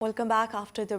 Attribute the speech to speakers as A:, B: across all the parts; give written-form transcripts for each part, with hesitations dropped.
A: Welcome back after the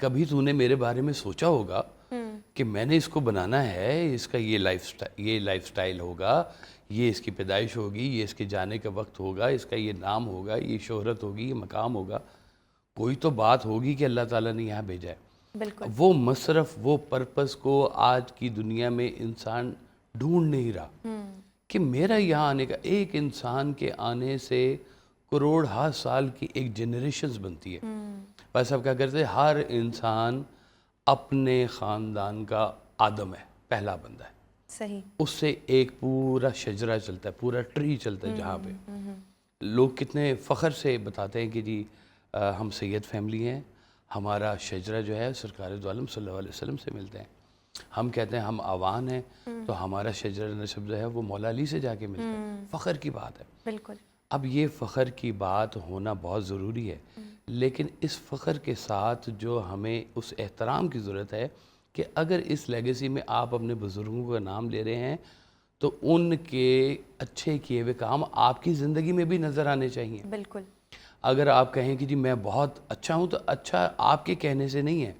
B: کبھی تو نے میرے بارے میں سوچا ہوگا کہ میں نے اس کو بنانا ہے، اس کا یہ لائف سٹائل ہوگا، یہ اس کی پیدائش ہوگی، یہ اس کے جانے کا وقت ہوگا، اس کا یہ نام ہوگا، یہ شہرت ہوگی، یہ مقام ہوگا. کوئی تو بات ہوگی کہ اللہ تعالیٰ نے یہاں بھیجا ہے.
A: بالکل.
B: وہ مصرف، وہ پرپس کو آج کی دنیا میں انسان ڈھونڈ نہیں رہا کہ میرا یہاں آنے کا. ایک انسان کے آنے سے کروڑ ہا سال کی ایک جنریشنز بنتی ہے. بس اب کیا کرتے ہیں، ہر انسان اپنے خاندان کا آدم ہے، پہلا بندہ ہے.
A: صحیح.
B: اس سے ایک پورا شجرہ چلتا ہے، پورا ٹری چلتا ہے. جہاں پہ لوگ کتنے فخر سے بتاتے ہیں کہ جی ہم سید فیملی ہیں، ہمارا شجرہ جو ہے سرکار دو عالم صلی اللہ علیہ وسلم سے ملتے ہیں. ہم کہتے ہیں ہم آوان ہیں تو ہمارا شجرہ نسب جو ہے وہ مولا علی سے جا کے ملتا ہے. فخر کی بات ہے.
A: بالکل.
B: اب یہ فخر کی بات ہونا بہت ضروری ہے، لیکن اس فخر کے ساتھ جو ہمیں اس احترام کی ضرورت ہے کہ اگر اس لیگیسی میں آپ اپنے بزرگوں کا نام لے رہے ہیں تو ان کے اچھے کیے ہوئے کام آپ کی زندگی میں بھی نظر آنے چاہیے.
A: بالکل.
B: اگر آپ کہیں کہ جی میں بہت اچھا ہوں تو اچھا آپ کے کہنے سے نہیں ہے،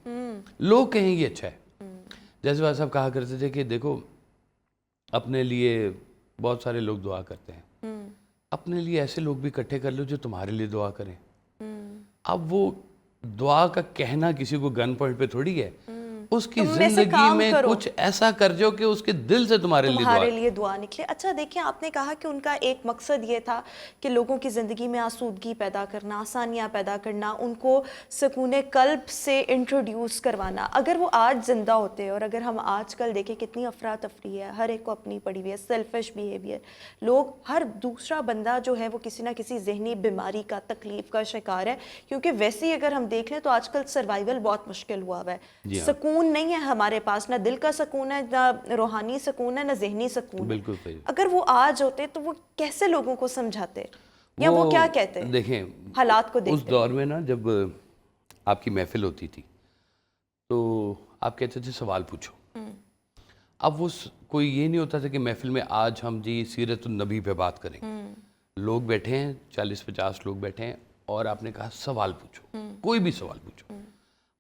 B: لوگ کہیں گے اچھا ہے. جیسے وہ صاحب کہا کرتے تھے کہ دیکھو اپنے لیے بہت سارے لوگ دعا کرتے ہیں، اپنے لیے ایسے لوگ بھی اکٹھے کر لو جو تمہارے لیے دعا کریں. اب وہ دعا کا کہنا کسی کو گن پوائنٹ پہ تھوڑی ہے، اس کی زندگی میں کچھ ایسا کر جو کہ اس کے دل سے تمہارے
A: لیے دعا نکلے. اچھا دیکھیں، آپ نے کہا کہ ان کا ایک مقصد یہ تھا کہ لوگوں کی زندگی میں آسودگی پیدا کرنا، آسانیاں پیدا کرنا، ان کو سکون قلب سے انٹروڈیوس کروانا. اگر وہ آج زندہ ہوتے اور اگر ہم آج کل دیکھیں کتنی افراتفری ہے، ہر ایک کو اپنی پڑی ہوئی ہے، سیلفش بیہیویئر، لوگ ہر دوسرا بندہ جو ہے وہ کسی نہ کسی ذہنی بیماری کا، تکلیف کا شکار ہے. کیونکہ ویسے ہی اگر ہم دیکھ لیں تو آج کل سروائیول بہت مشکل ہوا ہے. سکون نہیں ہے ہمارے پاس، نہ دل کا سکون ہے، نہ روحانی سکون ہے، نہ ذہنی سکون ہے.
B: بالکل.
A: اگر وہ آج ہوتے تو وہ کیسے لوگوں کو سمجھاتے یا وہ کیا کہتے؟
B: دیکھیں
A: حالات کو دیکھتے
B: اس دور میں نا جب آپ کی محفل ہوتی تھی تو آپ کہتے تھے سوال پوچھو. اب وہ کوئی یہ نہیں ہوتا تھا کہ محفل میں آج ہم جی سیرت النبی پہ بات کریں. لوگ بیٹھے ہیں، 40-50 لوگ بیٹھے ہیں اور آپ نے کہا سوال پوچھو، کوئی بھی سوال پوچھو.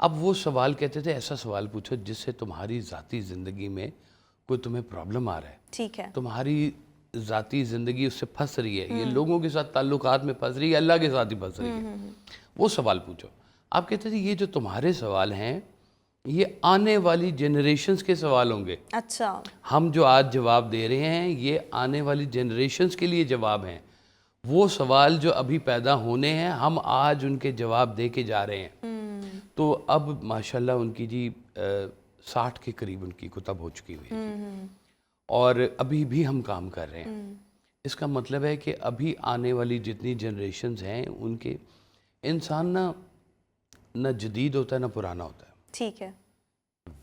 B: اب وہ سوال کہتے تھے ایسا سوال پوچھو جس سے تمہاری ذاتی زندگی میں کوئی تمہیں پرابلم آ رہا ہے،
A: ٹھیک ہے،
B: تمہاری ذاتی زندگی اس سے پھنس رہی ہے، یہ لوگوں کے ساتھ تعلقات میں پھنس رہی ہے، اللہ کے ساتھ ہی پھنس رہی ہے، وہ سوال پوچھو. آپ کہتے تھے یہ جو تمہارے سوال ہیں یہ آنے والی جنریشنز کے سوال ہوں گے.
A: اچھا،
B: ہم جو آج جواب دے رہے ہیں یہ آنے والی جنریشنز کے لیے جواب ہیں. وہ سوال جو ابھی پیدا ہونے ہیں ہم آج ان کے جواب دے کے جا رہے ہیں. تو اب ماشاءاللہ ان کی جی 60 کے قریب ان کی کتب ہو چکی ہوئی ہے اور ابھی بھی ہم کام کر رہے ہیں. اس کا مطلب ہے کہ ابھی آنے والی جتنی جنریشنز ہیں ان کے انسان نہ جدید ہوتا ہے نہ پرانا ہوتا ہے.
A: ٹھیک ہے،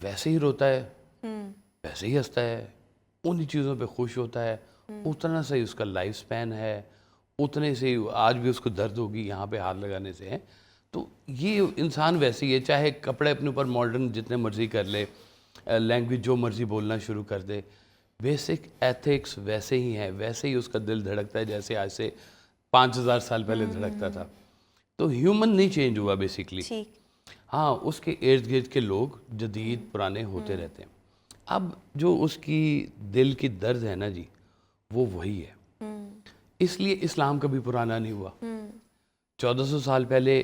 B: ویسے ہی روتا ہے، ویسے ہی ہنستا ہے، انہی چیزوں پہ خوش ہوتا ہے، اتنا سے ہی اس کا لائف سپین ہے، اتنے سے ہی آج بھی اس کو درد ہوگی یہاں پہ ہاتھ لگانے سے ہے. تو یہ انسان ویسے ہی ہے، چاہے کپڑے اپنے اوپر ماڈرن جتنے مرضی کر لے، لینگویج جو مرضی بولنا شروع کر دے، بیسک ایتھکس ویسے ہی ہیں، ویسے ہی اس کا دل دھڑکتا ہے جیسے آج سے 5000 سال پہلے دھڑکتا تھا. تو ہیومن نہیں چینج ہوا بیسکلی. ہاں اس کے ارد گرد کے لوگ جدید پرانے ہوتے رہتے ہیں. اب جو اس کی دل کی درد ہے نا جی وہ وہی ہے. اس لیے اسلام کبھی پرانا نہیں ہوا. 1400 سال پہلے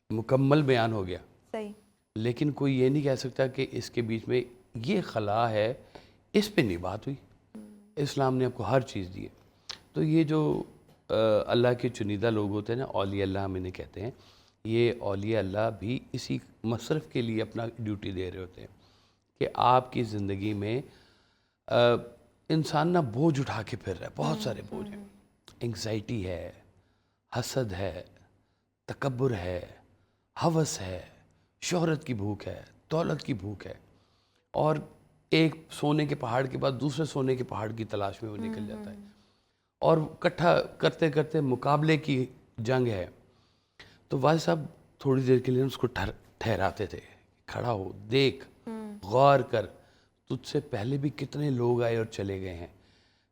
B: مکمل بیان ہو گیا،
A: صحیح،
B: لیکن کوئی یہ نہیں کہہ سکتا کہ اس کے بیچ میں یہ خلا ہے، اس پہ نہیں بات ہوئی. اسلام نے آپ کو ہر چیز دی ہے. تو یہ جو اللہ کے چنیدہ لوگ ہوتے ہیں نا، اولیاء اللہ ہم انہیں کہتے ہیں، یہ اولیاء اللہ بھی اسی مصرف کے لیے اپنا ڈیوٹی دے رہے ہوتے ہیں کہ آپ کی زندگی میں انسان نہ بوجھ اٹھا کے پھر رہا ہے، بہت سارے بوجھ ہیں. انگزائٹی ہے، حسد ہے، تکبر ہے، ہوس ہے، شہرت کی بھوک ہے، دولت کی بھوک ہے، اور ایک سونے کے پہاڑ کے بعد دوسرے سونے کے پہاڑ کی تلاش میں وہ نکل جاتا ہے اور اکٹھا کرتے کرتے مقابلے کی جنگ ہے. تو والد صاحب تھوڑی دیر کے لیے اس کو ٹھہراتے تھے، کھڑا ہو، دیکھ، غور کر، تجھ سے پہلے بھی کتنے لوگ آئے اور چلے گئے ہیں.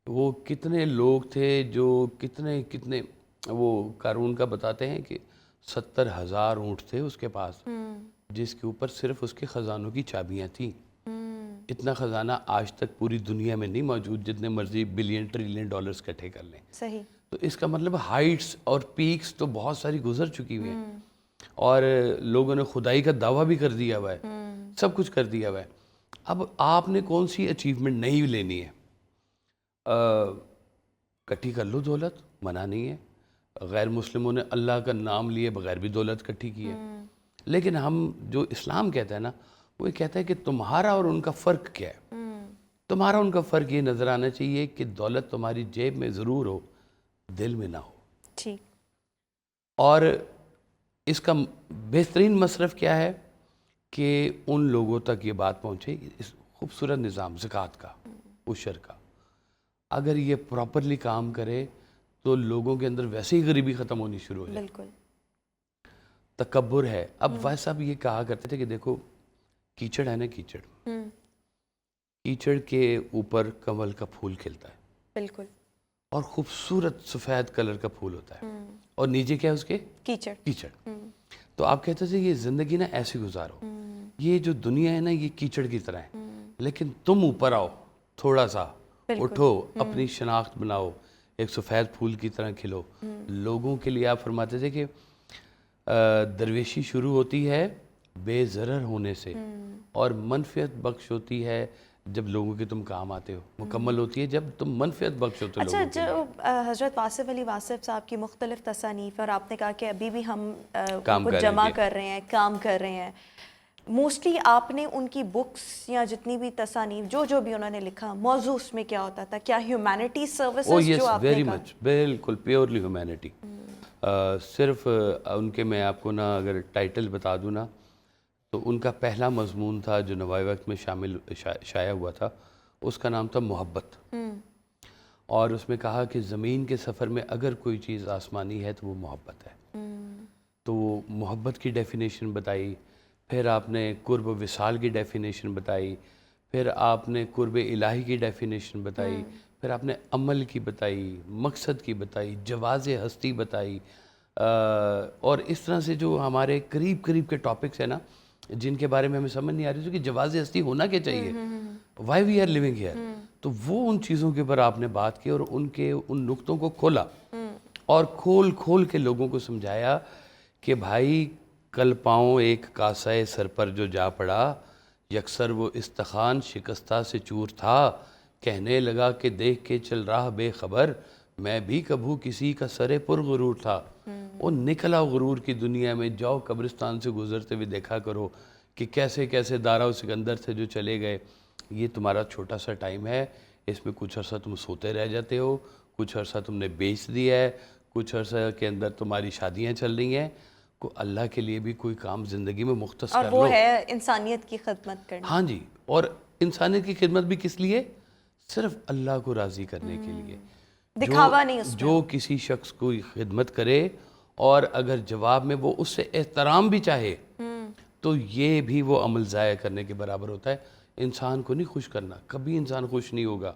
B: وہ کتنے لوگ تھے جو کتنے وہ قارون کا بتاتے ہیں کہ 70,000 اونٹ تھے اس کے پاس جس کے اوپر صرف اس کے خزانوں کی چابیاں تھیں. اتنا خزانہ آج تک پوری دنیا میں نہیں موجود جتنے مرضی بلین ٹریلین ڈالرز اکٹھے کر لیں.
A: صحیح.
B: تو اس کا مطلب ہائٹس اور پیکس تو بہت ساری گزر چکی ہوئی ہیں, اور لوگوں نے خدائی کا دعویٰ بھی کر دیا ہوا ہے, سب کچھ کر دیا ہوا ہے. اب آپ نے کون سی اچیومنٹ نہیں لینی ہے؟ کٹھی کر لو دولت, منع نہیں ہے. غیر مسلموں نے اللہ کا نام لیے بغیر بھی دولت کٹھی کی ہے. لیکن ہم جو اسلام کہتا ہے نا, وہ یہ کہتا ہے کہ تمہارا اور ان کا فرق کیا ہے. تمہارا ان کا فرق یہ نظر آنا چاہیے کہ دولت تمہاری جیب میں ضرور ہو, دل میں نہ ہو.
A: ٹھیک. اور
B: اس کا بہترین مصرف کیا ہے کہ ان لوگوں تک یہ بات پہنچے, اس خوبصورت نظام زکوٰۃ کا, عشر کا, اگر یہ پراپرلی کام کرے تو لوگوں کے اندر ویسے ہی غریبی ختم ہونی شروع ہو جائے.
A: بالکل.
B: تکبر ہے. اب ویسا بھی یہ کہا کرتے تھے کہ دیکھو کیچڑ ہے نا, کیچڑ, کیچڑ کے اوپر کمل کا پھول کھلتا ہے.
A: بالکل.
B: اور خوبصورت سفید کلر کا پھول ہوتا ہے, اور نیچے کیا ہے اس کے؟
A: کیچڑ.
B: کیچڑ. تو آپ کہتے تھے یہ زندگی نا ایسی گزارو, یہ جو دنیا ہے نا یہ کیچڑ کی طرح ہے, لیکن تم اوپر آؤ, تھوڑا سا اٹھو, اپنی شناخت بناؤ, ایک سفید پھول کی طرح کھلو. لوگوں کے لیے آپ فرماتے تھے کہ درویشی شروع ہوتی ہے بے ضرر ہونے سے, اور منفعت بخش ہوتی ہے جب لوگوں کے تم کام آتے ہو, مکمل ہوتی ہے جب تم منفعت بخش ہوتے ہو.
A: اچھا, جو حضرت واصف علی واصف صاحب کی مختلف تصانیف, اور آپ نے کہا کہ ابھی بھی ہم کچھ جمع کر رہے ہیں, کام کر رہے ہیں, موسٹلی آپ نے ان کی بکس یا جتنی بھی تصانیف جو بھی انہوں نے لکھا, موضوع اس میں کیا ہوتا تھا؟ کیا ہیومینٹی سروسز جو آپ نے کہا؟
B: بالکل پیورلی ہیومینٹی. صرف ان کے میں آپ کو نا اگر ٹائٹل بتا دوں نا, تو ان کا پہلا مضمون تھا جو نوائے وقت میں شائع ہوا تھا, اس کا نام تھا محبت. اور اس میں کہا کہ زمین کے سفر میں اگر کوئی چیز آسمانی ہے تو وہ محبت ہے. تو وہ محبت کی ڈیفینیشن بتائی, پھر آپ نے قرب و وصال کی ڈیفینیشن بتائی, پھر آپ نے قرب الہی کی ڈیفینیشن بتائی, پھر آپ نے عمل کی بتائی, مقصد کی بتائی, جواز ہستی بتائی, اور اس طرح سے جو ہمارے قریب قریب کے ٹاپکس ہیں نا جن کے بارے میں ہمیں سمجھ نہیں آ رہی تھی کہ جواز ہستی ہونا کیا چاہیے, why we are living here, تو وہ ان چیزوں کے اوپر آپ نے بات کی اور ان نقطوں کو کھولا, اور کھول کے لوگوں کو سمجھایا کہ بھائی کل پاؤں ایک کاسہ سر پر جو جا پڑا, یکسر وہ استخوان شکستہ سے چور تھا, کہنے لگا کہ دیکھ کے چل رہا بے خبر, میں بھی کبھو کسی کا سر پر غرور تھا. وہ نکلا غرور کی دنیا میں, جاؤ قبرستان سے گزرتے ہوئے دیکھا کرو کہ کیسے کیسے دارا و سکندر سے جو چلے گئے. یہ تمہارا چھوٹا سا ٹائم ہے, اس میں کچھ عرصہ تم سوتے رہ جاتے ہو, کچھ عرصہ تم نے بیچ دیا ہے, کچھ عرصہ کے اندر تمہاری شادیاں چل رہی ہیں, کو اللہ کے لیے بھی کوئی کام زندگی میں مختص کر لو.
A: اور وہ ہے انسانیت کی خدمت کرنا.
B: ہاں جی, اور انسانیت کی خدمت بھی کس لیے؟ صرف اللہ کو راضی کرنے کے لیے.
A: دکھاوا نہیں اس میں.
B: جو کسی شخص کو خدمت کرے اور اگر جواب میں وہ اس سے احترام بھی چاہے تو یہ بھی وہ عمل ضائع کرنے کے برابر ہوتا ہے. انسان کو نہیں خوش کرنا, کبھی انسان خوش نہیں ہوگا,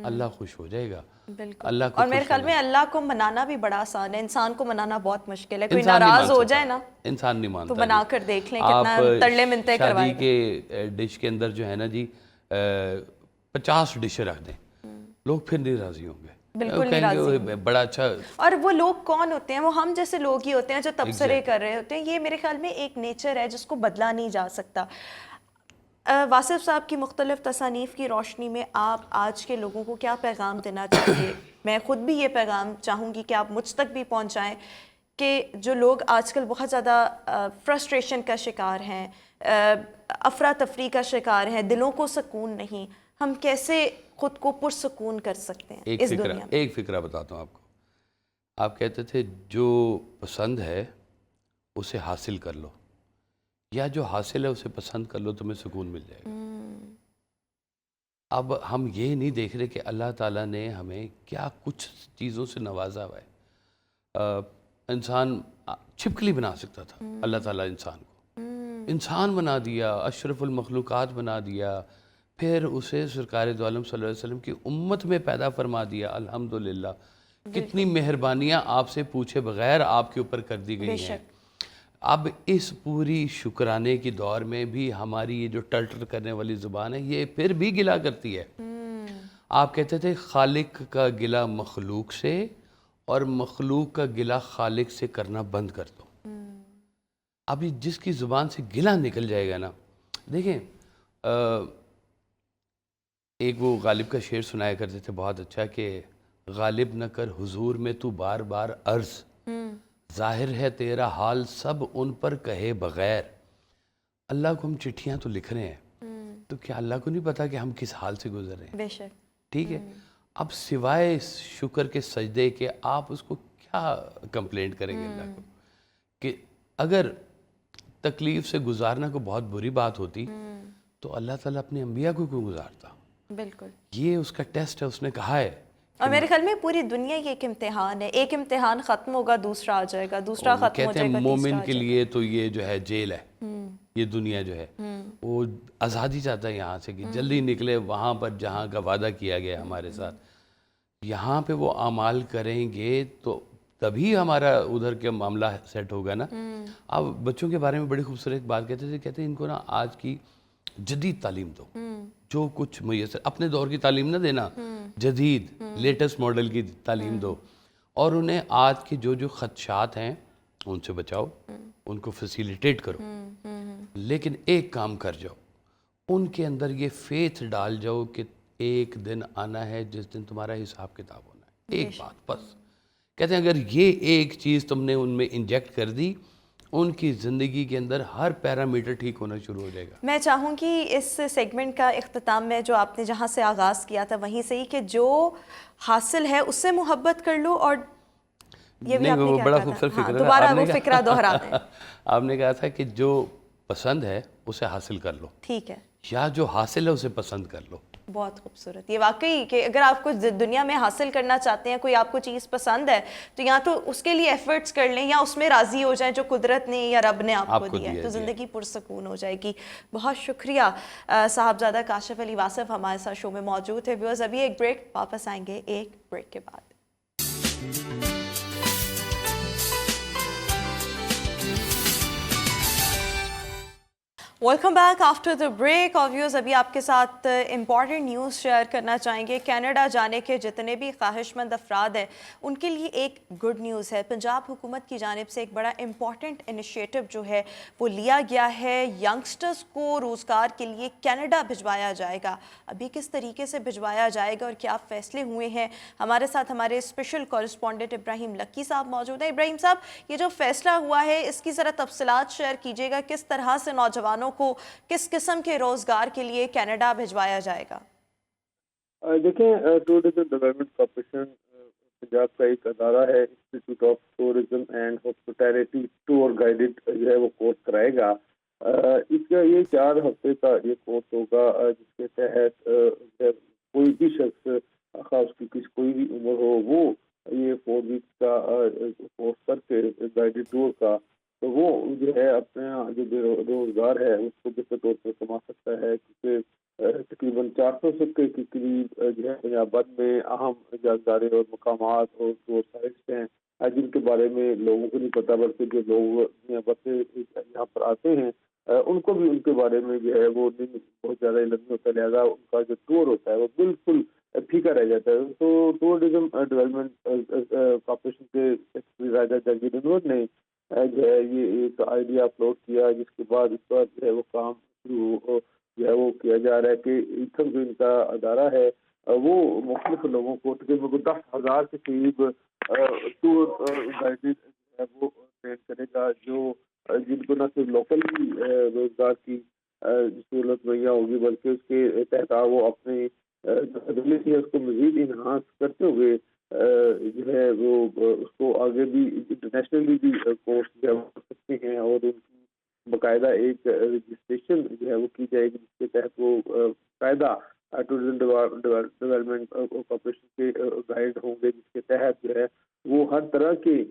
B: اللہ خوش ہو جائے گا.
A: بالکل. اور میرے خیال میں اللہ کو منانا بھی بڑا آسان ہے, انسان کو منانا بہت مشکل ہے. کوئی ناراض ہو جائے نا,
B: انسان نہیں مانتا,
A: تو بنا کر دیکھ لیں کتنا تڑلے منتے کروائے.
B: شادی کے ڈش کے اندر جو ہے نا جی 50 ڈشیں رکھ دیں, لوگ پھر نہیں راضی ہوں گے.
A: بالکل نہیں راضی.
B: بڑا اچھا. اور
A: وہ لوگ کون ہوتے ہیں؟ وہ ہم جیسے لوگ ہی ہوتے ہیں جو تبصرے کر رہے ہوتے ہیں. یہ میرے خیال میں ایک نیچر ہے جس کو بدلا نہیں جا سکتا. واصف صاحب کی مختلف تصانیف کی روشنی میں آپ آج کے لوگوں کو کیا پیغام دینا چاہیے؟ میں خود بھی یہ پیغام چاہوں گی کہ آپ مجھ تک بھی پہنچائیں کہ جو لوگ آج کل بہت زیادہ فرسٹریشن کا شکار ہیں, افراتفری کا شکار ہیں, دلوں کو سکون نہیں, ہم کیسے خود کو پرسکون کر سکتے ہیں اس دنیا میں؟
B: ایک فکرہ بتاتا ہوں آپ کو. آپ کہتے تھے جو پسند ہے اسے حاصل کر لو, یا جو حاصل ہے اسے پسند کر لو, تمہیں سکون مل جائے گا. اب ہم یہ نہیں دیکھ رہے کہ اللہ تعالیٰ نے ہمیں کیا کچھ چیزوں سے نوازا ہوا ہے. انسان چھپکلی بنا سکتا تھا, اللہ تعالیٰ انسان کو انسان بنا دیا, اشرف المخلوقات بنا دیا, پھر اسے سرکار دو عالم صلی اللہ علیہ وسلم کی امت میں پیدا فرما دیا. الحمدللہ کتنی مہربانیاں آپ سے پوچھے بغیر آپ کے اوپر کر دی گئی ہیں. اب اس پوری شکرانے کی دور میں بھی ہماری یہ جو ٹلٹر کرنے والی زبان ہے یہ پھر بھی گلا کرتی ہے. آپ کہتے تھے خالق کا گلا مخلوق سے اور مخلوق کا گلا خالق سے کرنا بند کر دو. ابھی جس کی زبان سے گلا نکل جائے گا نا، دیکھیں ایک وہ غالب کا شعر سنایا کرتے تھے بہت اچھا کہ غالب نہ کر حضور میں تو بار بار عرض، ظاہر ہے تیرا حال سب ان پر کہے بغیر. اللہ کو ہم چٹھیاں تو لکھ رہے ہیں، تو کیا اللہ کو نہیں پتا کہ ہم کس حال سے گزر رہے ہیں؟
A: بے شک.
B: ٹھیک ہے. اب سوائے شکر کے سجدے کے آپ اس کو کیا کمپلینٹ کریں گے اللہ کو؟ کہ اگر تکلیف سے گزارنا کو بہت بری بات ہوتی تو اللہ تعالیٰ اپنے انبیاء کو کیوں گزارتا؟
A: بالکل.
B: یہ اس کا ٹیسٹ ہے، اس نے کہا ہے.
A: اور میرے خیال میں پوری دنیا یہ ایک امتحان ہے، ایک امتحان ختم ہوگا دوسرا آ جائے گا، دوسرا ختم ہو
B: کہتے
A: جائے
B: ہیں
A: گا
B: مومن
A: تیسرا آ
B: کے
A: جائے
B: لیے تو یہ جو ہے جیل ہے،
A: گا.
B: یہ دنیا جو ہے وہ آزادی چاہتا ہے یہاں سے کہ جلدی نکلے وہاں پر جہاں کا وعدہ کیا گیا ہمارے ساتھ. یہاں پہ وہ اعمال کریں گے تو تبھی ہمارا ادھر کے معاملہ سیٹ ہوگا نا. اب بچوں کے بارے میں بڑی خوبصورت بات کہتے تھے، کہتے ہیں ان کو نا آج کی جدید تعلیم دو، جو کچھ میسر، اپنے دور کی تعلیم نہ دینا، جدید لیٹسٹ ماڈل کی تعلیم دو، اور انہیں آج کے جو خدشات ہیں ان سے بچاؤ، ان کو فیسیلیٹیٹ کرو. لیکن ایک کام کر جاؤ، ان کے اندر یہ فیتھ ڈال جاؤ کہ ایک دن آنا ہے جس دن تمہارا حساب کتاب ہونا ہے. ایک بات بس. کہتے ہیں اگر یہ ایک چیز تم نے ان میں انجیکٹ کر دی، ان کی زندگی کے اندر ہر پیرامیٹر ٹھیک ہونا شروع ہو جائے گا.
A: میں چاہوں گی اس سیگمنٹ کا اختتام میں جو آپ نے جہاں سے آغاز کیا تھا وہیں سے ہی کہ جو حاصل ہے اس سے محبت کر لو، اور یہ بھی آپ نے کیا
B: بڑا
A: کہا
B: خوبصورت
A: تھا،
B: فکر ہے.
A: دوبارہ وہ فکرہ دہرا دیں.
B: آپ نے کہا تھا کہ جو پسند ہے اسے حاصل کر لو،
A: ٹھیک ہے،
B: یا جو حاصل ہے اسے پسند کر لو.
A: بہت خوبصورت. یہ واقعی کہ اگر آپ کو دنیا میں حاصل کرنا چاہتے ہیں، کوئی آپ کو چیز پسند ہے تو یا تو اس کے لیے ایفرٹس کر لیں یا اس میں راضی ہو جائیں جو قدرت نے یا رب نے آپ کو دیا ہے، تو زندگی پرسکون ہو جائے گی. بہت شکریہ. صاحبزادہ کاشف علی واصف ہمارے ساتھ شو میں موجود ہے. ویورز ابھی ایک بریک، واپس آئیں گے ایک بریک کے بعد. Welcome back after the break. اور ویورز ابھی آپ کے ساتھ امپورٹنٹ نیوز شیئر کرنا چاہیں گے. کینیڈا جانے کے جتنے بھی خواہش مند افراد ہیں ان کے لیے ایک گڈ نیوز ہے. پنجاب حکومت کی جانب سے ایک بڑا امپورٹنٹ انیشیٹو جو ہے وہ لیا گیا ہے. ینگسٹرز کو روزگار کے لیے کینیڈا بھجوایا جائے گا. ابھی کس طریقے سے بھجوایا جائے گا اور کیا فیصلے ہوئے ہیں، ہمارے ساتھ ہمارے اسپیشل کورسپونڈنٹ ابراہیم لکی صاحب موجود ہیں. ابراہیم صاحب، یہ جو فیصلہ ہوا ہے اس کی ذرا تفصیلات شیئر کیجیے گا. کس طرح سے نوجوانوں کو کس قسم کے روزگار کے لیے کینیڈا بھجوایا جائے گا؟
C: دیکھیں، ٹورزم ڈیولپمنٹ کارپوریشن پنجاب کا ایک ادارہ ہے، institute of tourism and hospitality tour guided جو ہے وہ کورس کرائے گا. اس کا یہ 4 ہفتے کا یہ کورس ہوگا، جس کے تحت کوئی بھی شخص، خاص کی کوئی بھی عمر ہو، وہ یہ 4 ویکس کا کورس کر کے گائیڈڈ ٹور کا، تو وہ جو ہے اپنا جو روزگار ہے اس کو بہتر طور پر کما سکتا ہے. کیونکہ تقریباً 400 سکے کے قریب جو ہے پنجاب میں اہم جانکاری اور مقامات اور جو سائٹس ہیں جن کے بارے میں لوگوں کو نہیں پتہ، بلکہ جو لوگ دنیا بھر سے یہاں پر آتے ہیں ان کو بھی ان کے بارے میں جو ہے وہ بہت زیادہ علم نہیں ہوتا، لہٰذا ان کا جو ٹور ہوتا ہے وہ بالکل پھیکا رہ جاتا ہے. تو ٹورزم ڈیولپمنٹ کارپوریشن کے سیکرٹری راجہ جہانگیر انور نے جو ہے یہ ایک آئیڈیا اپلوڈ کیا، جس کے بعد اس پر جو ہے وہ کام شروع جو ہے وہ کیا جا رہا ہے کہ جو ان کا ادارہ ہے وہ مختلف لوگوں کو تقریباً 10,000 کے قریب ٹور گائیڈ وہ ٹرین کرے گا، جو جن کو نہ صرف لوکل کی روزگار کی سہولت مہیا ہوگی بلکہ اس کے تحت وہ اپنی ایبلٹی ہے اس کو مزید انہانس کرتے ہوئے جو ہے وہ اس کو آگے بھی انٹرنیشنلی بھی کورس جو ہے وہ کر سکتے ہیں، اور ان کی باقاعدہ ایک رجسٹریشن جو ہے وہ کی جائے گی، جس کے تحت وہ باقاعدہ ٹورزم ڈیولپمنٹ کارپوریشن کے گائیڈ ہوں گے، جس کے تحت جو ہے وہ ہر طرح کے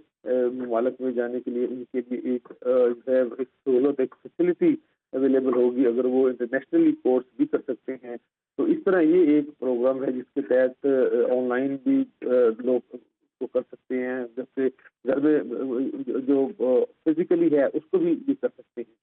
C: ممالک میں جانے کے لیے ان کے لیے ایک جو ہے ایک سہولت، ایک فیسلٹی اویلیبل ہوگی. اگر وہ انٹرنیشنلی کورس بھی کر سکتے ہیں تو اس طرح یہ ایک پروگرام ہے جس کے تحت آن لائن بھی لوگ کو کر سکتے ہیں. جیسے گھر میں جو فزیکلی ہے اس کو بھی یہ کر سکتے ہیں.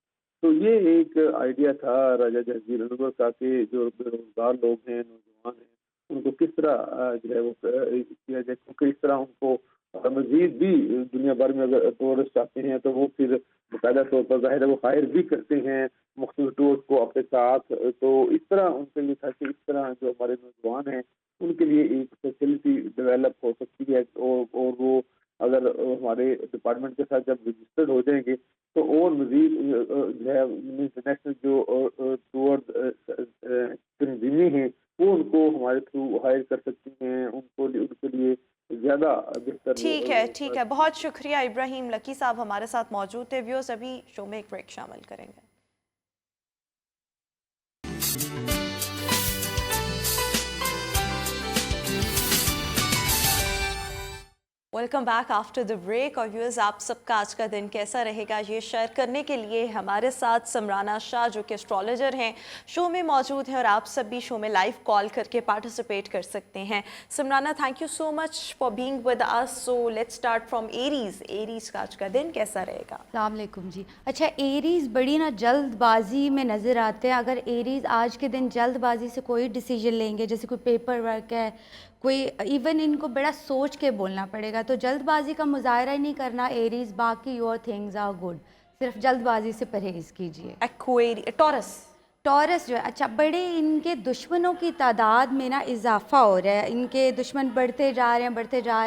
C: تو یہ ایک آئیڈیا تھا راجہ جہانگیر انور کا کہ جو بے روزگار لوگ ہیں، نوجوان ہیں، ان کو کس طرح جو ہے وہ کیا جائے، کیونکہ اس طرح ان کو مزید بھی دنیا بھر میں اگر ٹورسٹ آتے ہیں تو وہ پھر باقاعدہ طور پر ظاہر ہے وہ ہائر بھی کرتے ہیں مختلف ٹورس کو اپنے ساتھ. تو اس طرح ان کے لیے تھا کہ اس طرح جو ہمارے نوجوان ہیں ان کے لیے ایک فیسلٹی ڈیولپ ہو سکتی ہے، اور وہ اگر ہمارے ڈپارٹمنٹ کے ساتھ جب رجسٹرڈ ہو جائیں گے تو اور مزید جو ہے انٹرنیشنل جو ٹور تنظیمیں ہیں وہ ان کو ہمارے تھرو ہائر کر سکتی ہیں. ان کے لیے زیادہ بہتر.
A: ٹھیک ہے، بہت شکریہ ابراہیم لکی صاحب ہمارے ساتھ موجود تھے. ویورز ابھی شو میں ایک بریک شامل کریں گے. Welcome back after the break. اور ویورز آپ سب کا آج کا دن کیسا رہے گا یہ شیئر کرنے کے لیے ہمارے ساتھ سمرانہ شاہ جو کہ اسٹرالوجر ہیں شو میں موجود ہیں، اور آپ سب بھی شو میں لائیو کال کر کے پارٹیسپیٹ کر سکتے ہیں. Simrana thank you so much for being with us. So let's start from Aries کا آج کا دن کیسا رہے گا؟
D: السلام علیکم جی. اچھا، ایریز بڑی نا جلد بازی میں نظر آتے ہیں. اگر ایریز آج کے دن جلد بازی سے کوئی ڈیسیجن لیں گے، جیسے کوئی پیپر ورک ہے، کوئی ایون ان کو بڑا سوچ کے بولنا پڑے گا، تو جلد بازی کا مظاہرہ ہی نہیں کرنا ایریز. باقی یور تھنگز آر گڈ، صرف جلد بازی سے پرہیز کیجیے. ٹورس جو ہے، اچھا، بڑے ان کے دشمنوں کی تعداد میں نا اضافہ ہو رہا ہے. ان کے دشمن بڑھتے جا رہے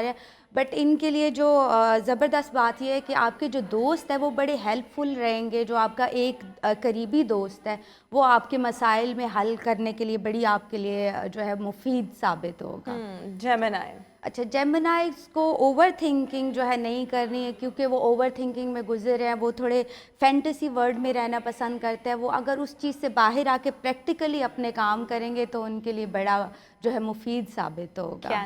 D: ہیں. بٹ ان کے لیے جو زبردست بات یہ ہے کہ آپ کے جو دوست ہے وہ بڑے ہیلپ فل رہیں گے. جو آپ کا ایک قریبی دوست ہے وہ آپ کے مسائل میں حل کرنے کے لیے بڑی آپ کے لیے جو ہے مفید ثابت ہوگا.
A: جیمنائی.
D: اچھا، جیمنائز کو اوور تھنکنگ جو ہے نہیں کرنی ہے، کیونکہ وہ اوور تھنکنگ میں گزر ہیں. وہ تھوڑے فینٹیسی ورلڈ میں رہنا پسند کرتے ہیں. وہ اگر اس چیز سے باہر آ کے پریکٹیکلی اپنے کام کریں گے تو ان کے لیے بڑا جو ہے مفید ثابت ہوگا.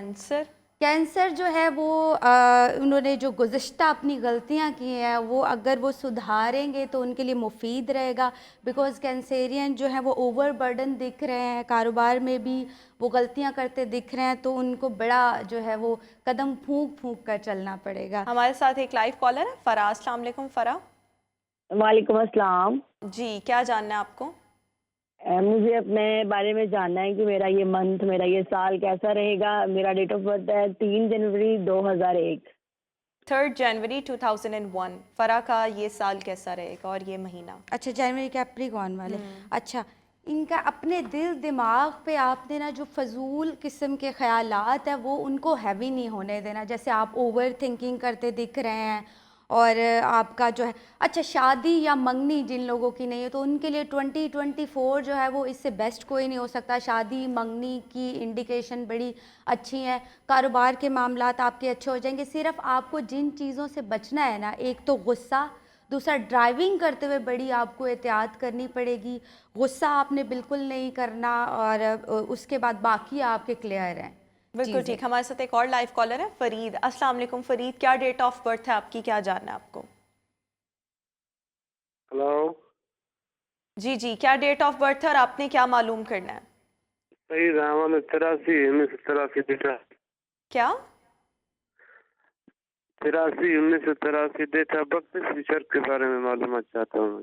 D: کینسر جو ہے وہ انہوں نے جو گزشتہ اپنی غلطیاں کی ہیں وہ اگر وہ سدھاریں گے تو ان کے لیے مفید رہے گا. بیکاز کینسیرین جو ہیں وہ اوور برڈن دکھ رہے ہیں، کاروبار میں بھی وہ غلطیاں کرتے دکھ رہے ہیں، تو ان کو بڑا جو ہے وہ قدم پھونک کر چلنا پڑے گا.
A: ہمارے ساتھ ایک لائیو کالر ہے فرا. السلام علیکم فرا.
E: وعلیکم السلام.
A: جی، کیا جاننا ہے آپ کو؟
E: مجھے اپنے بارے میں جاننا ہے کہ میرا یہ منتھ، میرا یہ سال کیسا رہے گا. میرا ڈیٹ آف برتھ ہے 3 جنوری 2001.
A: 3 جنوری 2001. فرا کا یہ سال کیسا رہے گا اور یہ مہینہ؟
D: اچھا، جنوری کیپریکارن والے. اچھا، ان کا اپنے دل دماغ پہ آپ نے نا جو فضول قسم کے خیالات ہیں وہ ان کو ہیوی نہیں ہونے دینا. جیسے آپ اوور تھنکنگ کرتے دکھ رہے ہیں اور آپ کا جو ہے، اچھا، شادی یا منگنی جن لوگوں کی نہیں ہے تو ان کے لیے 2024 جو ہے وہ اس سے بیسٹ کوئی نہیں ہو سکتا. شادی منگنی کی انڈیکیشن بڑی اچھی ہیں. کاروبار کے معاملات آپ کے اچھے ہو جائیں گے. صرف آپ کو جن چیزوں سے بچنا ہے نا، ایک تو غصہ، دوسرا ڈرائیونگ کرتے ہوئے بڑی آپ کو احتیاط کرنی پڑے گی. غصہ آپ نے بالکل نہیں کرنا، اور اس کے بعد باقی آپ کے کلیئر ہیں.
A: بالکل ٹھیک. ہمارے ساتھ ایک اور لائیو کالر ہے فرید. السلام علیکم فرید. کیا ڈیٹ آف برتھ ہے آپ کی؟ کیا جاننا ہے آپ کو؟
F: ہلو
A: جی، کیا ڈیٹ آف برتھ ہے اور آپ نے کیا معلوم کرنا ہے؟
F: سعید احمد 83 ڈیٹا.
A: کیا؟
F: 83 ڈیٹ آف برتھ. فیوچر کے بارے میں معلومات چاہتا ہوں.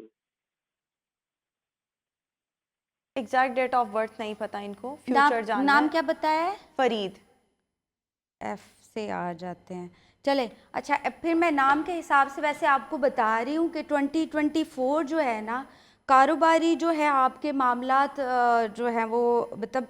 A: ایگزیکٹ ڈیٹ آف برتھ نہیں پتا ان کو. فیوچر جاننا ہے.
D: نام کیا بتایا ہے؟
A: فرید.
D: ایف سے آ جاتے ہیں. چلے، اچھا، پھر میں نام کے حساب سے ویسے آپ کو بتا رہی ہوں کہ 2024 جو ہے نا، کاروباری جو ہے آپ کے معاملات جو ہیں وہ مطلب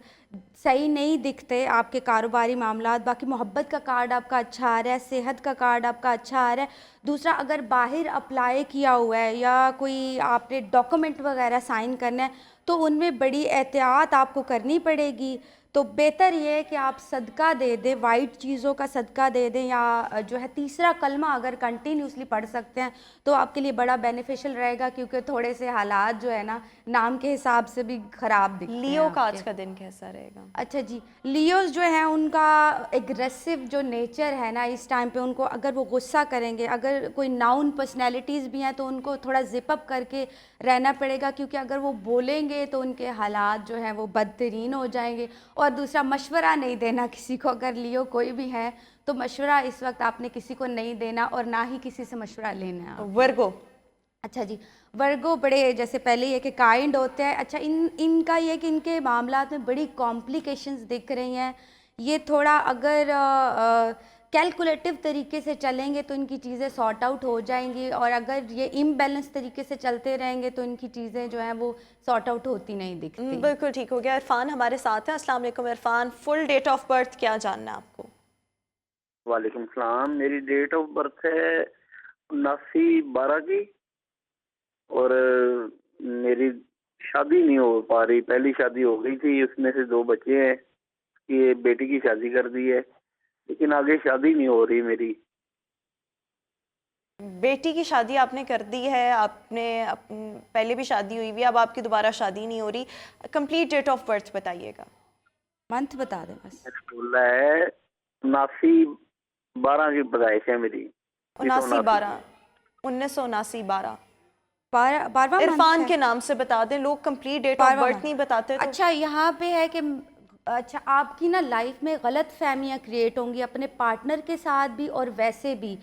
D: صحیح نہیں دکھتے آپ کے کاروباری معاملات. باقی محبت کا کارڈ آپ کا اچھا آ رہا ہے، صحت کا کارڈ آپ کا اچھا آ رہا ہے. دوسرا، اگر باہر اپلائی کیا ہوا ہے یا کوئی آپ نے ڈاکومنٹ وغیرہ سائن کرنا ہے تو ان میں بڑی احتیاط آپ کو کرنی پڑے گی. تو بہتر یہ ہے کہ آپ صدقہ دے دیں، وائٹ چیزوں کا صدقہ دے دیں، یا جو ہے تیسرا کلمہ اگر کنٹینیوسلی پڑھ سکتے ہیں تو آپ کے لیے بڑا بینیفیشل رہے گا. کیونکہ تھوڑے سے حالات جو ہے نا نام کے حساب سے بھی خراب دکھتے ہیں.
A: لیو کا آج کا دن کیسا رہے گا؟
D: اچھا جی، لیوز جو ہیں ان کا ایگریسو جو نیچر ہے نا اس ٹائم پہ، ان کو اگر وہ غصہ کریں گے، اگر کوئی ناؤن پرسنالٹیز بھی ہیں تو ان کو تھوڑا زپ اپ کر کے رہنا پڑے گا. کیونکہ اگر وہ بولیں گے تو ان کے حالات جو ہیں وہ بدترین ہو جائیں گے. اور دوسرا، مشورہ نہیں دینا کسی کو. اگر لیو کوئی بھی ہے تو مشورہ اس وقت آپ نے کسی کو نہیں دینا اور نہ ہی کسی سے مشورہ لینا ہے.
A: ورگو.
D: اچھا جی، ورگو بڑے جیسے پہلے یہ کہ کائنڈ ہوتے ہیں. اچھا ان کا یہ کہ ان کے معاملات میں بڑی کمپلیکیشنز دکھ رہی ہیں. یہ تھوڑا اگر کیلکولیٹو طریقے سے چلیں گے تو ان کی چیزیں سارٹ آؤٹ ہو جائیں گی، اور اگر یہ امبیلنس طریقے سے چلتے رہیں گے تو ان کی چیزیں جو ہیں وہ سارٹ آؤٹ ہوتی نہیں دکھتی.
A: بالکل ٹھیک ہو گیا. عرفان ہمارے ساتھ ہیں. السلام علیکم عرفان. فل ڈیٹ آف برتھ کیا جاننا ہے آپ کو؟
G: وعلیکم السلام. میری ڈیٹ آف برتھ ہے 79/12 کی، اور میری شادی نہیں ہو پا رہی. پہلی شادی ہو گئی تھی، اس میں سے 2 بچے ہیں. یہ بیٹی کی شادی کر دی ہے، لیکن آگے شادی نہیں ہو رہی میری.
A: بیٹی کی شادی آپ نے کر دی ہے، آپ نے پہلے بھی شادی ہوئی ہوئی ہے، اب آپ کی دوبارہ شادی نہیں ہو رہی. کمپلیٹ ڈیٹ آف برتھ بتائیے گا.
D: منتھ بتا دیں بس.
G: بولا ہے 79/12 کی پیدائش ہے میری.
A: 79/12 1979/12.
D: 12واں
A: عرفان کے نام سے بتا دیں. لوگ کمپلیٹ ڈیٹ آف برتھ نہیں بتاتے. تو
D: اچھا یہاں پہ ہے کہ اچھا آپ کی نا لائف میں غلط فہمیاں کریٹ ہوں گی اپنے پارٹنر کے ساتھ بھی اور ویسے بھی.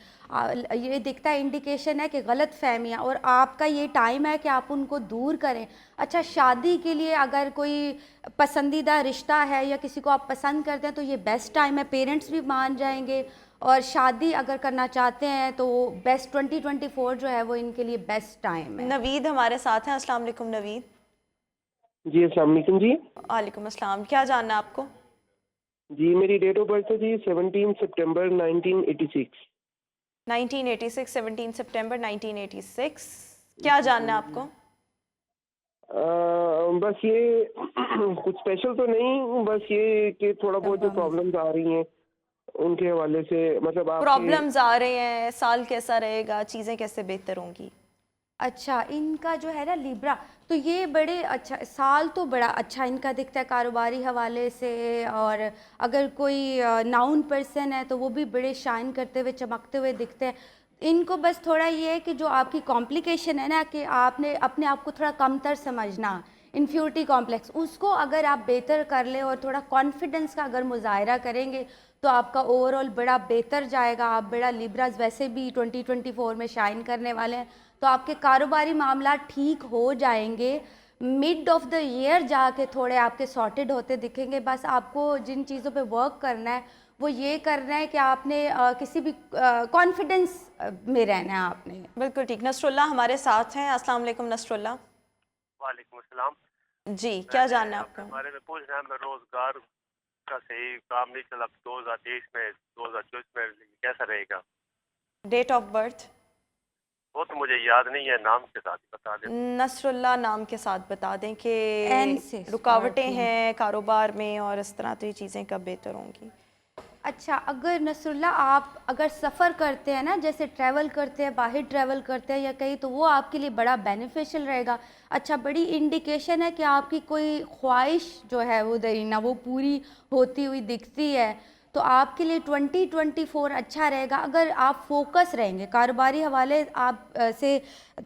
D: یہ دکھتا ہے انڈیکیشن ہے کہ غلط فہمیاں، اور آپ کا یہ ٹائم ہے کہ آپ ان کو دور کریں. اچھا شادی کے لیے اگر کوئی پسندیدہ رشتہ ہے یا کسی کو آپ پسند کرتے ہیں تو یہ بیسٹ ٹائم ہے. پیرنٹس بھی مان جائیں گے، اور شادی اگر کرنا چاہتے ہیں تو بیسٹ 2024 جو ہے وہ ان کے لیے بیسٹ ٹائم ہے.
A: نوید ہمارے ساتھ ہیں. السلام علیکم نوید.
H: جی السلام علیکم. جی
A: وعلیکم السلام. کیا جاننا ہے آپ کو؟
H: جی میری ڈیٹ آف برتھ ہے جی 17 سپٹمبر 1986.
A: 1986. 17 سپٹمبر 1986. کیا جاننا ہے آپ کو؟
H: بس یہ کچھ اسپیشل تو نہیں، بس یہ کہ تھوڑا بہت جو پرابلمز آ رہی ہیں ان کے حوالے سے، مطلب آپ
A: پرابلمز آ رہے ہیں، سال کیسا رہے گا، چیزیں کیسے بہتر ہوں گی؟
D: اچھا ان کا جو ہے نا لیبرا، تو یہ بڑے اچھا سال تو بڑا اچھا ان کا دکھتا ہے کاروباری حوالے سے. اور اگر کوئی ناؤن پرسن ہے تو وہ بھی بڑے شائن کرتے ہوئے چمکتے ہوئے دکھتے ہیں. ان کو بس تھوڑا یہ ہے کہ جو آپ کی کمپلیکیشن ہے نا کہ آپ نے اپنے آپ کو تھوڑا کمتر سمجھنا، انفیورٹی کمپلیکس، اس کو اگر آپ بہتر کر لیں اور تھوڑا کانفیڈنس کا اگر مظاہرہ کریں گے تو آپ کا اوور آل بڑا بہتر جائے گا. آپ بڑا لیبراز ویسے بھی 2024 میں شائن کرنے والے ہیں، تو آپ کے کاروباری معاملات ٹھیک ہو جائیں گے. مڈ آف دا ایئر جا کے تھوڑے آپ کے سارٹیڈ ہوتے دکھیں گے. بس آپ کو جن چیزوں پہ ورک کرنا ہے وہ یہ کرنا ہے کہ آپ نے کسی بھی کانفیڈنس میں رہنا ہے. آپ نے
A: بالکل ٹھیک. نصر اللہ ہمارے ساتھ ہیں. السلام علیکم نصر اللہ.
F: وعلیکم السلام.
A: جی کیا جاننا ہے آپ
F: کے
A: کو؟
F: بارے میں پوچھ رہا ہوں. میں روزگار کا صحیح کام نہیں چلا 2023 میں، 2024 میں کیسا رہے گا؟
A: ڈیٹ آف برتھ
F: وہ تو مجھے یاد نہیں ہے، نام کے ساتھ بتا دیں.
A: نصر اللہ نام کے ساتھ بتا دیں کہ
D: این سے
A: رکاوٹیں ہیں کاروبار میں اور اس طرح، تو یہ چیزیں کب بہتر ہوں گی؟
D: اچھا اگر نصر اللہ آپ اگر سفر کرتے ہیں نا، جیسے ٹریول کرتے ہیں، باہر ٹریول کرتے ہیں یا کہیں، تو وہ آپ کے لیے بڑا بینیفیشل رہے گا. اچھا بڑی انڈیکیشن ہے کہ آپ کی کوئی خواہش جو ہے وہ درینہ وہ پوری ہوتی ہوئی دکھتی ہے. تو آپ کے لیے 2024 اچھا رہے گا اگر آپ فوکس رہیں گے. کاروباری حوالے آپ سے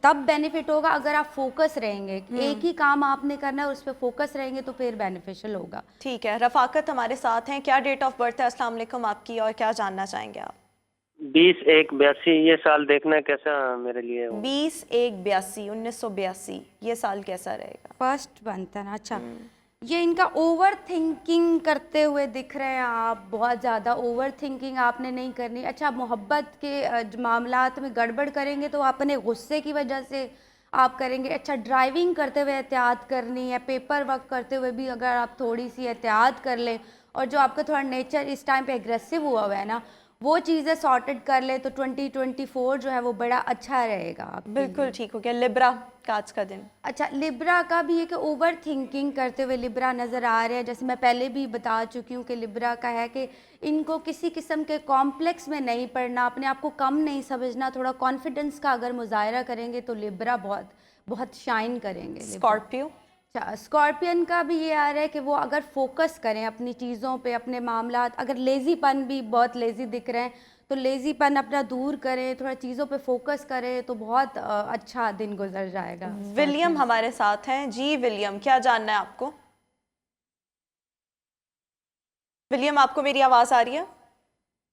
D: تب بینیفٹ ہوگا اگر آپ فوکس رہیں گے. ایک ہی کام آپ نے کرنا ہے اور اس پہ فوکس رہیں گے تو پھر بینیفیشل ہوگا.
A: ٹھیک ہے. رفاقت ہمارے ساتھ ہیں. کیا ڈیٹ آف برتھ ہے السلام علیکم آپ کی، اور کیا جاننا چاہیں گے آپ؟
I: 20/1/82. یہ سال دیکھنا ہے کیسا میرے لیے.
A: 20/1/82 1982 یہ سال کیسا رہے گا؟
D: فرسٹ بنتا ہے نا. اچھا یہ ان کا اوور تھنکنگ کرتے ہوئے دکھ رہے ہیں آپ. بہت زیادہ اوور تھنکنگ آپ نے نہیں کرنی. اچھا محبت کے معاملات میں گڑبڑ کریں گے تو اپنے غصے کی وجہ سے آپ کریں گے. اچھا ڈرائیونگ کرتے ہوئے احتیاط کرنی ہے. پیپر ورک کرتے ہوئے بھی اگر آپ تھوڑی سی احتیاط کر لیں، اور جو آپ کا تھوڑا نیچر اس ٹائم پہ ایگریسو ہوا ہے نا وہ چیزیں سارٹڈ کر لیں تو 2024 جو ہے وہ بڑا اچھا رہے گا آپ کے لیے.
A: بالکل ٹھیک ہو گیا. لبرا کا آج کا دن؟
D: اچھا لبرا کا بھی ہے کہ اوور تھنکنگ کرتے ہوئے لبرا نظر آ رہے ہیں. جیسے میں پہلے بھی بتا چکی ہوں کہ لبرا کا ہے کہ ان کو کسی قسم کے کمپلیکس میں نہیں پڑنا، اپنے آپ کو کم نہیں سمجھنا. تھوڑا کانفیڈنس کا اگر مظاہرہ کریں گے تو لبرا بہت شائن کریں گے.
A: اسکارپیو؟
D: اسکارپین کا بھی یہ آ رہا ہے کہ وہ اگر فوکس کریں اپنی چیزوں پہ، اپنے معاملات. اگر لیزی پن بھی بہت لیزی دکھ رہے ہیں تو لیزی پن اپنا دور کریں، تھوڑا چیزوں پہ فوکس کریں تو بہت اچھا دن گزر جائے گا.
A: ولیم ہمارے ساتھ ہیں. جی ولیم کیا جاننا ہے آپ کو؟ ولیم آپ کو میری آواز آ رہی ہے؟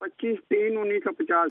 J: 25/3 1950।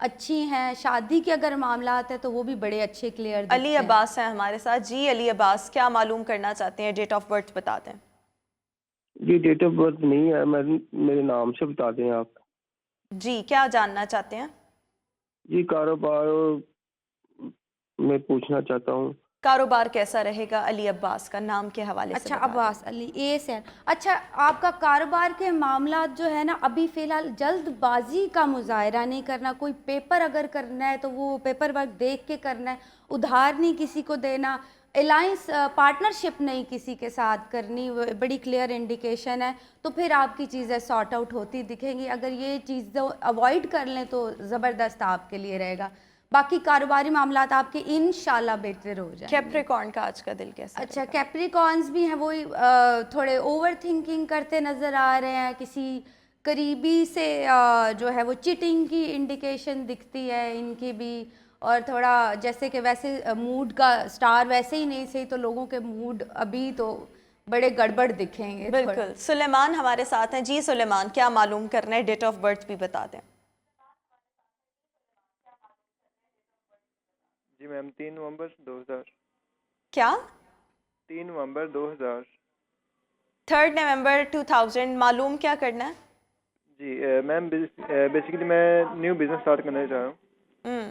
D: اچھی ہیں. شادی کے اگر معاملات ہیں تو وہ بھی بڑے اچھے کلیئر دکھتے ہیں.
A: علی عباس ہیں ہمارے ساتھ. جی علی عباس, کیا معلوم کرنا چاہتے ہیں؟ ڈیٹ آف برتھ بتا دیں.
H: جی ڈیٹ آف برتھ نہیں ہے, میرے نام سے بتا دیں آپ.
A: جی کیا جاننا چاہتے ہیں؟
H: جی کاروبار میں پوچھنا چاہتا ہوں.
A: کاروبار کیسا رہے گا علی عباس کا؟ نام کے حوالے سے
D: اچھا
A: بتا دیں.
D: عباس علی اے سے. اچھا آپ کا کاروبار کے معاملات جو ہے نا, ابھی فی الحال جلد بازی کا مظاہرہ نہیں کرنا. کوئی پیپر اگر کرنا ہے تو وہ پیپر ورک دیکھ کے کرنا ہے. ادھار نہیں کسی کو دینا. الائنس پارٹنرشپ نہیں کسی کے ساتھ کرنی, بڑی کلیئر انڈیکیشن ہے. تو پھر آپ کی چیزیں سارٹ آؤٹ ہوتی دکھیں گی. اگر یہ چیز اوائڈ کر لیں تو زبردست آپ کے لیے رہے گا. باقی کاروباری معاملات آپ کے انشاءاللہ بہتر ہو جائیں.
A: کیپریکارن کا آج کا دل کیسا؟
D: اچھا کیپریکارنز بھی ہیں, وہی تھوڑے اوور تھنکنگ کرتے نظر آ رہے ہیں. کسی قریبی سے جو ہے وہ چیٹنگ کی انڈیکیشن دکھتی ہے ان کی بھی. اور تھوڑا جیسے کہ ویسے موڈ کا سٹار ویسے ہی نہیں صحیح, تو لوگوں کے موڈ ابھی تو بڑے گڑبڑ دکھیں گے.
A: بالکل. سلیمان ہمارے ساتھ ہیں. جی سلیمان, کیا معلوم کرنا ہے؟ ڈیٹ آف برتھ بھی بتا دیں.
K: جی میم 3 نومبر 2000.
A: کیا؟
K: 3 نومبر 2000.
A: 3 نومبر 2000. معلوم کیا کرنا ہے؟
K: جی میم بیسیکلی میں نیو بزنس اسٹارٹ کرنا چاہ رہا ہوں.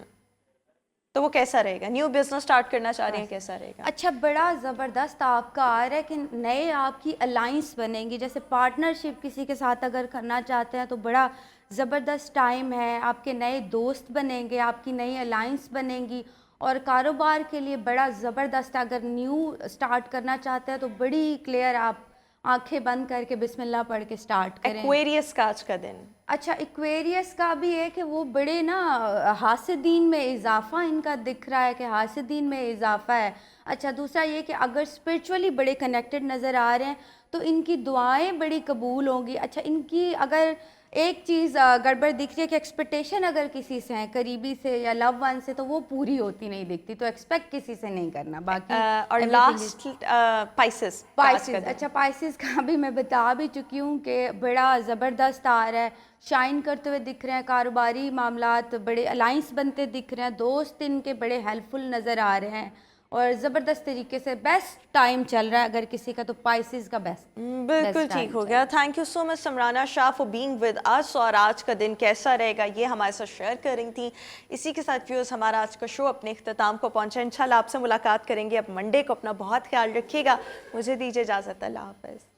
A: تو وہ کیسا رہے گا؟ نیو بزنس اسٹارٹ کرنا چاہ رہے ہیں, کیسا رہے گا؟
D: اچھا بڑا زبردست آپ کا آ رہا ہے کہ نئے آپ کی الائنس بنیں گی. جیسے پارٹنرشپ کسی کے ساتھ اگر کرنا چاہتے ہیں تو بڑا زبردست ٹائم ہے. آپ کے نئے دوست بنیں گے, آپ کی نئی الائنس بنیں گی. اور کاروبار کے لیے بڑا زبردست, اگر نیو سٹارٹ کرنا چاہتے ہیں تو بڑی کلیئر آپ آنکھیں بند کر کے بسم اللہ پڑھ کے سٹارٹ کریں.
A: ایکویریس کا آج کا دن.
D: اچھا ایکویریس کا بھی ہے کہ وہ بڑے نا حاسدین میں اضافہ ان کا دکھ رہا ہے, کہ حاسدین میں اضافہ ہے. اچھا دوسرا یہ کہ اگر اسپرچولی بڑے کنیکٹڈ نظر آ رہے ہیں تو ان کی دعائیں بڑی قبول ہوں گی. اچھا ان کی اگر ایک چیز گڑبڑ دکھ رہی ہے کہ ایکسپیکٹیشن اگر کسی سے ہیں, قریبی سے یا لو ون سے, تو وہ پوری ہوتی نہیں دکھتی. تو ایکسپیکٹ کسی سے نہیں کرنا. باقی
A: اور لاسٹ پائسس.
D: اچھا پائسس کا بھی میں بتا بھی چکی ہوں کہ بڑا زبردست آ رہا ہے, شائن کرتے ہوئے دکھ رہے ہیں. کاروباری معاملات بڑے الائنس بنتے دکھ رہے ہیں. دوست ان کے بڑے ہیلپ فل نظر آ رہے ہیں اور زبردست طریقے سے بیسٹ ٹائم چل رہا ہے اگر کسی کا, تو پائسز کا بیسٹ.
A: بالکل ٹھیک ہو گیا. Thank you so much Simrana Shah for being with us. اور آج کا دن کیسا رہے گا یہ ہمارے ساتھ شیئر کر رہی تھیں. اسی کے ساتھ ویورز ہمارا آج کا شو اپنے اختتام کو پہنچا. انشاءاللہ آپ سے ملاقات کریں گے اب منڈے کو. اپنا بہت خیال رکھیے گا. مجھے دیجیے اجازت. اللہ حافظ.